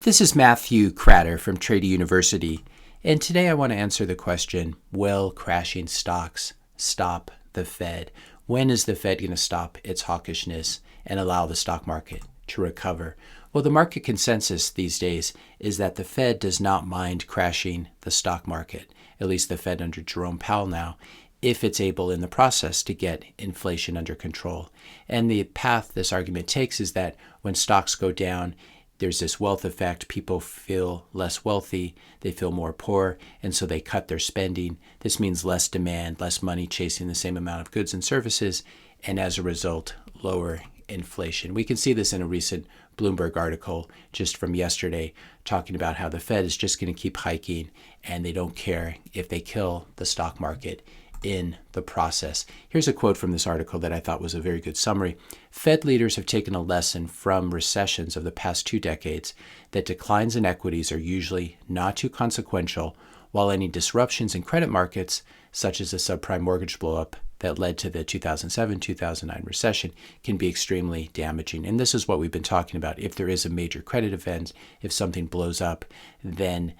This is Matthew Cratter from Trady University, and today I want to answer the question, will crashing stocks stop the Fed? When is the Fed going to stop its hawkishness and allow the stock market to recover? Well, the market consensus these days is that the Fed does not mind crashing the stock market, at least the Fed under Jerome Powell now, if it's able in the process to get inflation under control. And the path this argument takes is that when stocks go down, there's this wealth effect. People feel less wealthy, they feel more poor, and so they cut their spending. This means less demand, less money chasing the same amount of goods and services, and as a result, lower inflation. We can see this in a recent Bloomberg article just from yesterday talking about how the Fed is just going to keep hiking and they don't care if they kill the stock market in the process. Here's a quote from this article that I thought was a very good summary. Fed leaders have taken a lesson from recessions of the past 2 decades that declines in equities are usually not too consequential, while any disruptions in credit markets, such as the subprime mortgage blowup that led to the 2007-2009 recession, can be extremely damaging. And this is what we've been talking about. If there is a major credit event, if something blows up, then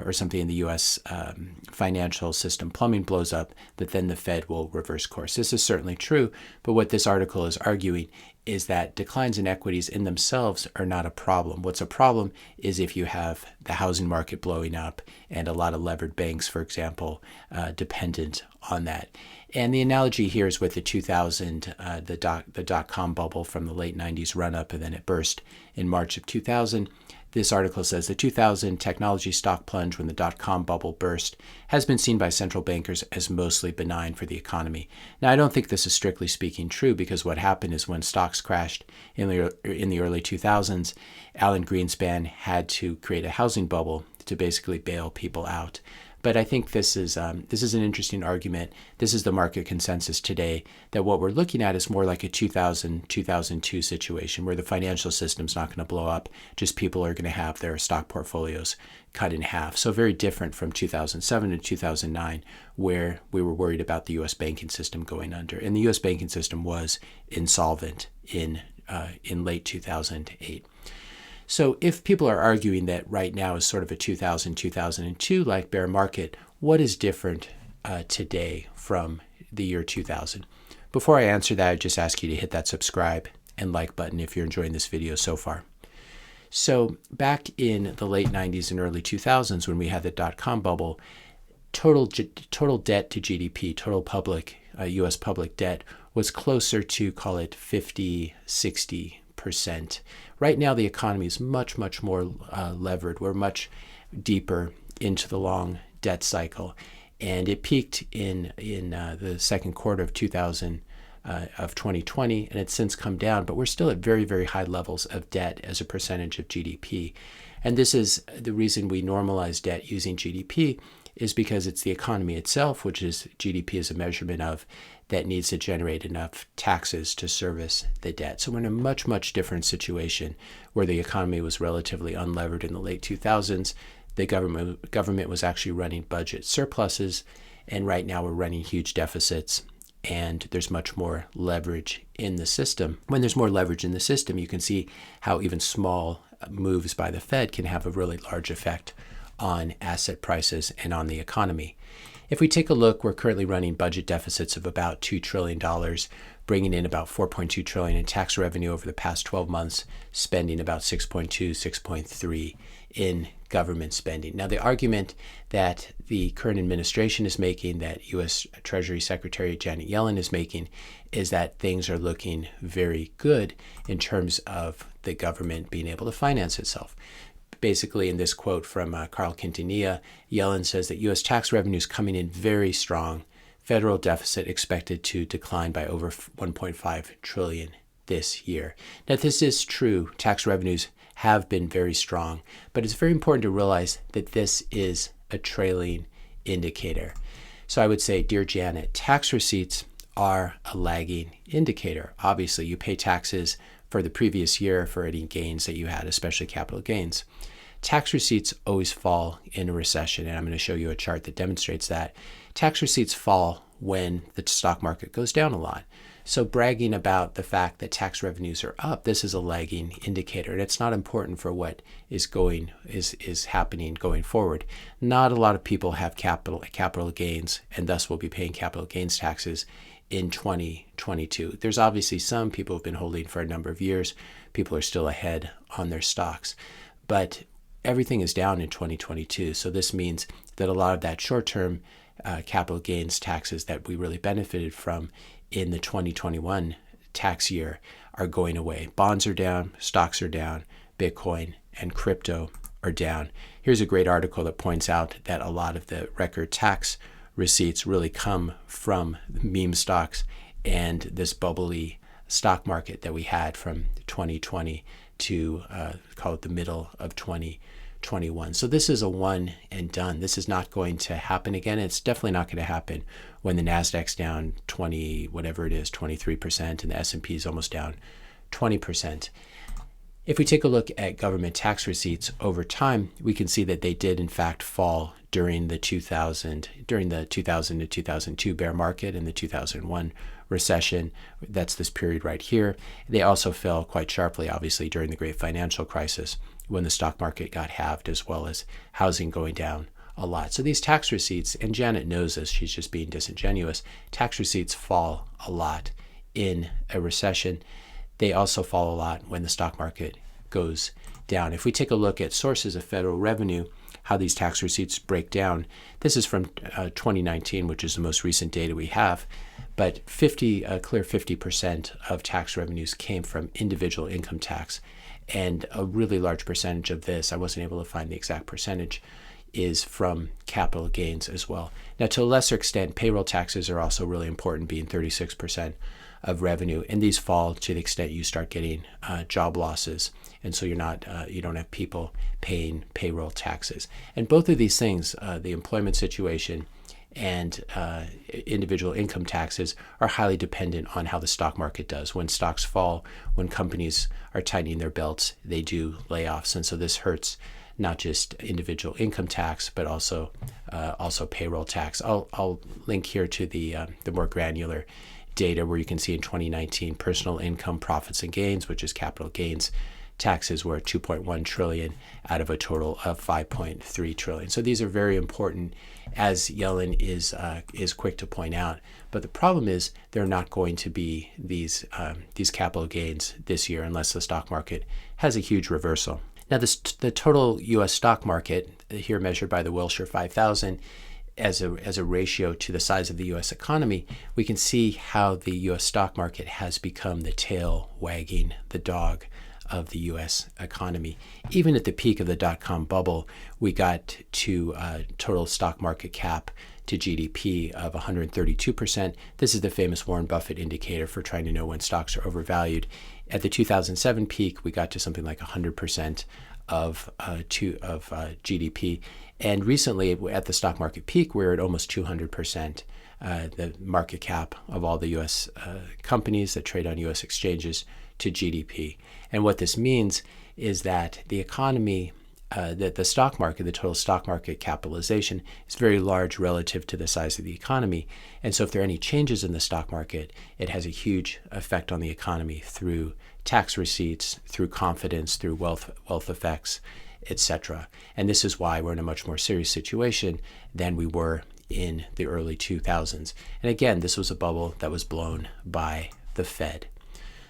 or something in the U.S. Financial system plumbing blows up, that then the Fed will reverse course. This is certainly true, but what this article is arguing is that declines in equities in themselves are not a problem. What's a problem is if you have the housing market blowing up and a lot of levered banks, for example, dependent on that. And the analogy here is with the 2000, the dot-com bubble from the late 90s run-up, and then it burst in March of 2000. This article says the 2000 technology stock plunge when the dot-com bubble burst has been seen by central bankers as mostly benign for the economy. Now, I don't think this is strictly speaking true, because what happened is when stocks crashed in the early 2000s, Alan Greenspan had to create a housing bubble to basically bail people out. But I think this is an interesting argument. This is the market consensus today, that what we're looking at is more like a 2000-2002 situation where the financial system's not going to blow up, just people are going to have their stock portfolios cut in half. So very different from 2007 and 2009, where we were worried about the U.S. banking system going under. And the U.S. banking system was insolvent in late 2008. So if people are arguing that right now is sort of a 2000-2002 like bear market, what is different today from the year 2000? Before I answer that, I just ask you to hit that subscribe and like button if you're enjoying this video so far. So back in the late 90s and early 2000s, when we had the dot-com bubble, total debt to GDP, total public U.S. public debt was closer to, call it 50-60%. Right now, the economy is much, much more levered. We're much deeper into the long debt cycle, and it peaked in the second quarter of 2020, and it's since come down. But we're still at very, very high levels of debt as a percentage of GDP, and this is the reason we normalize debt using GDP. Is because it's the economy itself, which is GDP is a measurement of, that needs to generate enough taxes to service the debt. So we're in a much, much different situation where the economy was relatively unlevered in the late 2000s. The government was actually running budget surpluses, and right now we're running huge deficits, and there's much more leverage in the system. When there's more leverage in the system, you can see how even small moves by the Fed can have a really large effect on asset prices and on the economy. If we take a look, we're currently running budget deficits of about $2 trillion, bringing in about $4.2 trillion in tax revenue over the past 12 months, spending about $6.2, $6.3 in government spending. Now, the argument that the current administration is making, that U.S. Treasury Secretary Janet Yellen is making, is that things are looking very good in terms of the government being able to finance itself. Basically, in this quote from Carl Quintanilla, Yellen says that U.S. tax revenues coming in very strong, federal deficit expected to decline by over 1.5 trillion this year. Now, this is true. Tax revenues have been very strong, but it's very important to realize that this is a trailing indicator. So I would say, dear Janet, tax receipts are a lagging indicator. Obviously, you pay taxes for the previous year for any gains that you had, especially capital gains. Tax receipts always fall in a recession, and I'm going to show you a chart that demonstrates that. Tax receipts fall when the stock market goes down a lot. So bragging about the fact that tax revenues are up, this is a lagging indicator, and it's not important for what is happening going forward. Not a lot of people have capital gains, and thus will be paying capital gains taxes in 2022. There's obviously some people who have been holding for a number of years. People are still ahead on their stocks, but everything is down in 2022. So this means that a lot of that short-term capital gains taxes that we really benefited from in the 2021 tax year are going away. Bonds are down, stocks are down, Bitcoin and crypto are down. Here's a great article that points out that a lot of the record tax receipts really come from meme stocks and this bubbly stock market that we had from 2020 to call it the middle of 2021. So this is a one and done. This is not going to happen again. It's definitely not going to happen when the Nasdaq's down 23%, and the S&P is almost down 20%. If we take a look at government tax receipts over time, we can see that they did in fact fall during the 2000 to 2002 bear market and the 2001 recession. That's this period right here. They also fell quite sharply, obviously, during the great financial crisis when the stock market got halved, as well as housing going down a lot. So these tax receipts, and Janet knows this, she's just being disingenuous, tax receipts fall a lot in a recession. They also fall a lot when the stock market goes down. If we take a look at sources of federal revenue, how these tax receipts break down, this is from 2019, which is the most recent data we have, but clear 50% of tax revenues came from individual income tax. And a really large percentage of this, I wasn't able to find the exact percentage, is from capital gains as well. Now, to a lesser extent, payroll taxes are also really important, being 36% of revenue, and these fall to the extent you start getting job losses, and so you don't have people paying payroll taxes. And both of these things, the employment situation and individual income taxes, are highly dependent on how the stock market does. When stocks fall, when companies are tightening their belts, they do layoffs, and so this hurts not just individual income tax, but also payroll tax. I'll link here to the more granular data where you can see in 2019 personal income, profits and gains, which is capital gains taxes, were 2.1 trillion out of a total of 5.3 trillion. So these are very important, as Yellen is quick to point out. But the problem is there are not going to be these capital gains this year unless the stock market has a huge reversal. Now, the total U.S. stock market, here measured by the Wilshire 5000, as a ratio to the size of the U.S. economy, we can see how the U.S. stock market has become the tail wagging the dog of the U.S. economy. Even at the peak of the dot-com bubble, we got to total stock market cap to GDP of 132%. This is the famous Warren Buffett indicator for trying to know when stocks are overvalued. At the 2007 peak, we got to something like 100% of GDP. And recently, at the stock market peak, we're at almost 200%. The market cap of all the U.S. companies that trade on U.S. exchanges to GDP. And what this means is that the economy, that the stock market, the total stock market capitalization, is very large relative to the size of the economy. And so if there are any changes in the stock market, it has a huge effect on the economy through tax receipts, through confidence, through wealth effects, etc. And this is why we're in a much more serious situation than we were in the early 2000s. And again, this was a bubble that was blown by the Fed.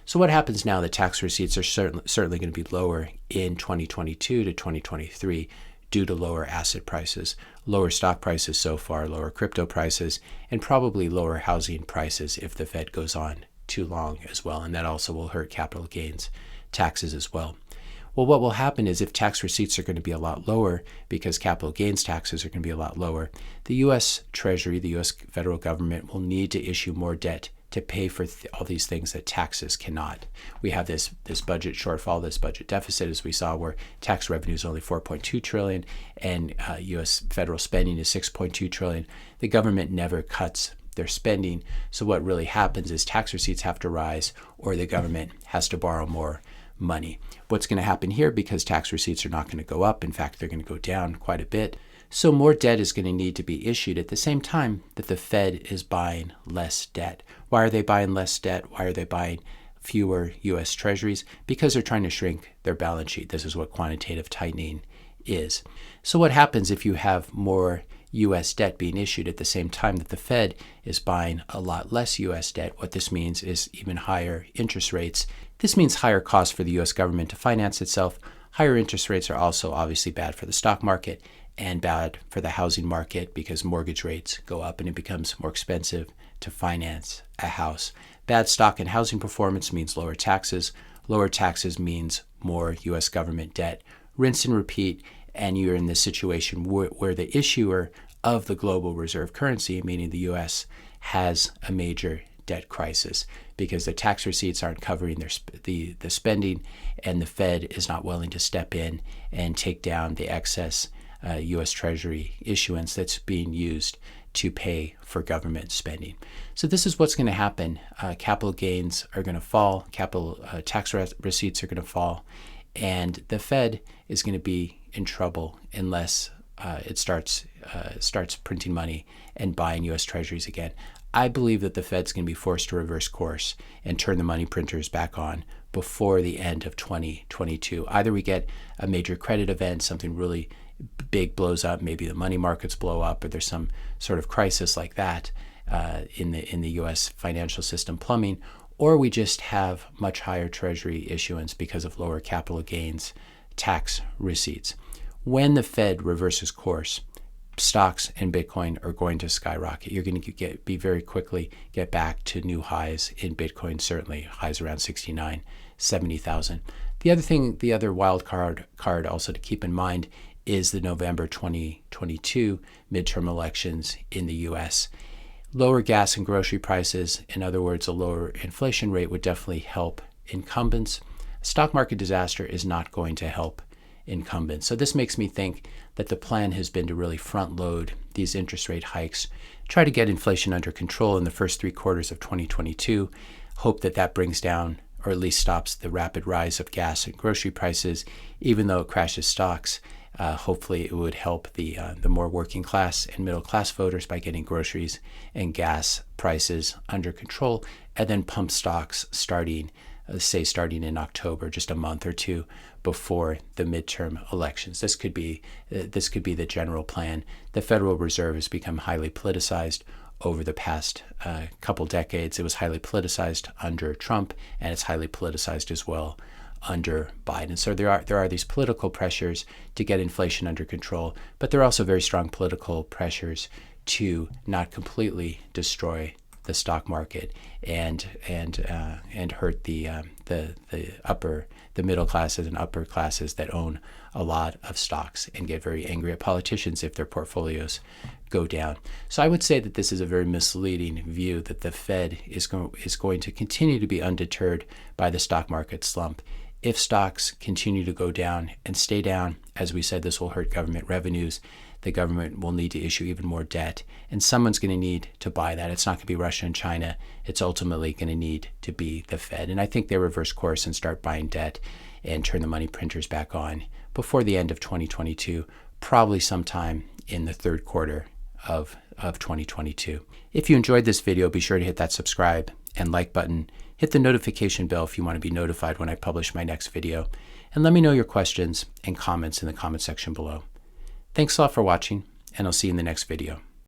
So what happens now that tax receipts are certainly going to be lower in 2022 to 2023 due to lower asset prices, lower stock prices so far, lower crypto prices, and probably lower housing prices if the Fed goes on too long as well. And that also will hurt capital gains taxes as well. Well, what will happen is if tax receipts are going to be a lot lower because capital gains taxes are going to be a lot lower, the U.S. Treasury, the U.S. federal government, will need to issue more debt to pay for all these things that taxes cannot. We have this budget shortfall, this budget deficit, as we saw, where tax revenue is only 4.2 trillion and U.S. federal spending is 6.2 trillion. The government never cuts their spending. So what really happens is tax receipts have to rise or the government has to borrow more money. What's going to happen here, because tax receipts are not going to go up, in fact, they're going to go down quite a bit, So more debt is going to need to be issued at the same time that the Fed is buying less debt. Why are they buying less debt? Why are they buying fewer U.S. Treasuries? Because they're trying to shrink their balance sheet. This is what quantitative tightening is. So what happens if you have more U.S. debt being issued at the same time that the Fed is buying a lot less U.S. debt? What this means is even higher interest rates. This means higher costs for the U.S. government to finance itself. Higher interest rates are also obviously bad for the stock market and bad for the housing market because mortgage rates go up and it becomes more expensive to finance a house. Bad stock and housing performance means lower taxes. Lower taxes means more U.S. government debt. Rinse and repeat, and you're in this situation where the issuer of the global reserve currency, meaning the U.S., has a major debt crisis because the tax receipts aren't covering the spending, and the Fed is not willing to step in and take down the excess U.S. Treasury issuance that's being used to pay for government spending. So this is what's going to happen. Capital gains are going to fall, capital tax receipts are going to fall, and the Fed is going to be in trouble unless it starts printing money and buying U.S. Treasuries again. I believe that the Fed's going to be forced to reverse course and turn the money printers back on before the end of 2022. Either we get a major credit event, something really big blows up, maybe the money markets blow up, or there's some sort of crisis like that in the U.S. financial system plumbing, or we just have much higher Treasury issuance because of lower capital gains tax receipts. When the Fed reverses course, stocks and Bitcoin are going to skyrocket. You're going to be very quickly get back to new highs in Bitcoin, certainly highs around 69, 70,000. The other wild card also to keep in mind is the November 2022 midterm elections in the U.S. Lower gas and grocery prices, in other words, a lower inflation rate, would definitely help incumbents. Stock market disaster is not going to help incumbents. So this makes me think that the plan has been to really front load these interest rate hikes, try to get inflation under control in the first 3 quarters of 2022, hope that that brings down or at least stops the rapid rise of gas and grocery prices, even though it crashes stocks. Hopefully it would help the more working class and middle class voters by getting groceries and gas prices under control, and then pump stocks starting in October, just a month or two before the midterm elections. This could be the general plan. The Federal Reserve has become highly politicized over the past couple decades. It was highly politicized under Trump, and it's highly politicized as well under Biden. So there are these political pressures to get inflation under control, but there are also very strong political pressures to not completely destroy the stock market and hurt the middle classes and upper classes that own a lot of stocks and get very angry at politicians if their portfolios go down. So I would say that this is a very misleading view that the Fed is going to continue to be undeterred by the stock market slump. If stocks continue to go down and stay down, as we said, this will hurt government revenues. The government will need to issue even more debt, and someone's going to need to buy that. It's not going to be Russia and China. It's ultimately going to need to be the Fed. And I think they reverse course and start buying debt and turn the money printers back on before the end of 2022, probably sometime in the 3rd quarter of 2022. If you enjoyed this video, be sure to hit that subscribe and like button. Hit the notification bell if you want to be notified when I publish my next video. And let me know your questions and comments in the comment section below. Thanks a lot for watching, and I'll see you in the next video.